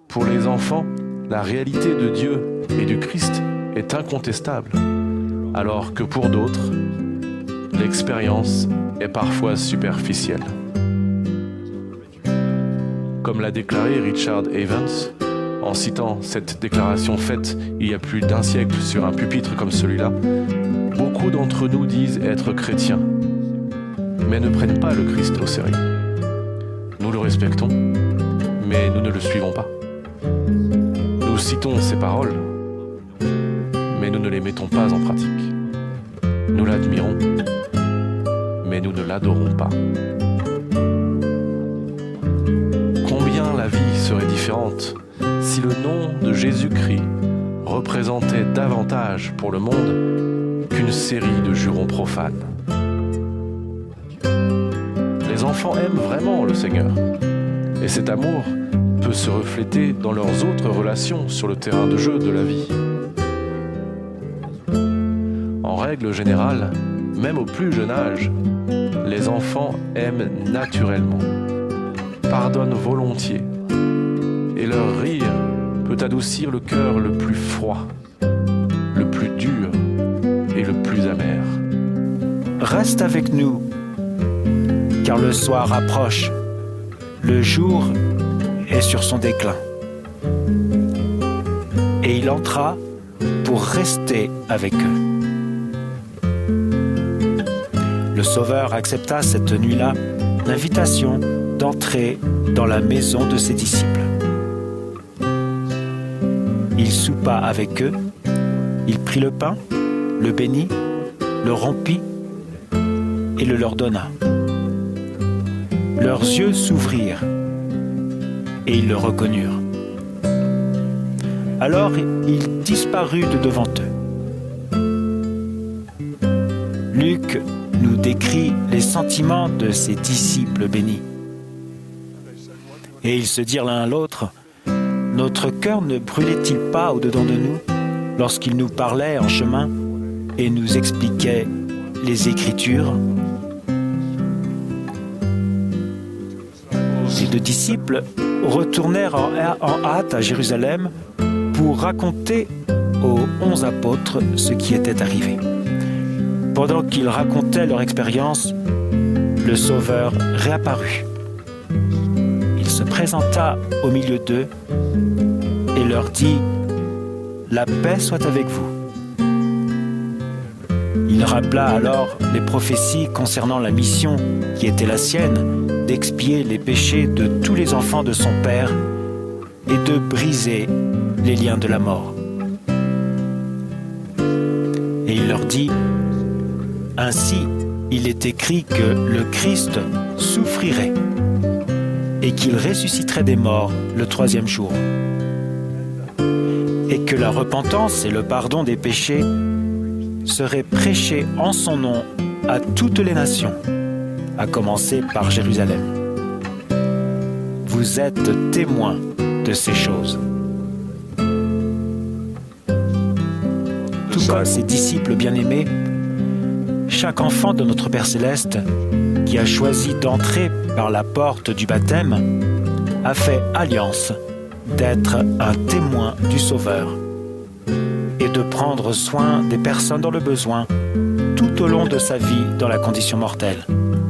Pour les enfants, la réalité de Dieu et du Christ est incontestable, alors que pour d'autres, l'expérience est parfois superficielle. Comme l'a déclaré Richard Evans, en citant cette déclaration faite il y a plus d'un siècle sur un pupitre comme celui-là, beaucoup d'entre nous disent être chrétiens, mais ne prennent pas le Christ au sérieux. Nous le respectons, mais nous ne le suivons pas. Nous citons ses paroles, mais nous ne les mettons pas en pratique. Nous l'admirons, mais nous ne l'adorons pas. Combien la vie serait différente si le nom de Jésus-Christ représentait davantage pour le monde qu'une série de jurons profanes. Les enfants aiment vraiment le Seigneur, et cet amour peut se refléter dans leurs autres relations sur le terrain de jeu de la vie. En règle générale, même au plus jeune âge, les enfants aiment naturellement, pardonnent volontiers, et leur rire peut adoucir le cœur le plus froid, le plus dur et le plus amer. Reste avec nous, car le soir approche, le jour est sur son déclin. Et il entra pour rester avec eux. Le Sauveur accepta cette nuit-là l'invitation d'entrer dans la maison de ses disciples. Il soupa avec eux, il prit le pain, le bénit, le rompit et le leur donna. Leurs yeux s'ouvrirent et ils le reconnurent. Alors il disparut de devant eux. Luc nous décrit les sentiments de ses disciples bénis. Et ils se dirent l'un à l'autre, « Notre cœur ne brûlait-il pas au-dedans de nous lorsqu'il nous parlait en chemin et nous expliquait les Écritures ?» Les deux disciples retournèrent en hâte à Jérusalem pour raconter aux 11 apôtres ce qui était arrivé. Pendant qu'ils racontaient leur expérience, le Sauveur réapparut. Il se présenta au milieu d'eux et leur dit « La paix soit avec vous ». Il rappela alors les prophéties concernant la mission qui était la sienne d'expier les péchés de tous les enfants de son Père et de briser les liens de la mort. Et il leur dit « Ainsi, il est écrit que le Christ souffrirait et qu'il ressusciterait des morts le 3e jour, et que la repentance et le pardon des péchés seraient prêchés en son nom à toutes les nations, à commencer par Jérusalem. Vous êtes témoins de ces choses. » Tout comme ses disciples bien-aimés, chaque enfant de notre Père Céleste qui a choisi d'entrer par la porte du baptême a fait alliance d'être un témoin du Sauveur et de prendre soin des personnes dans le besoin tout au long de sa vie dans la condition mortelle.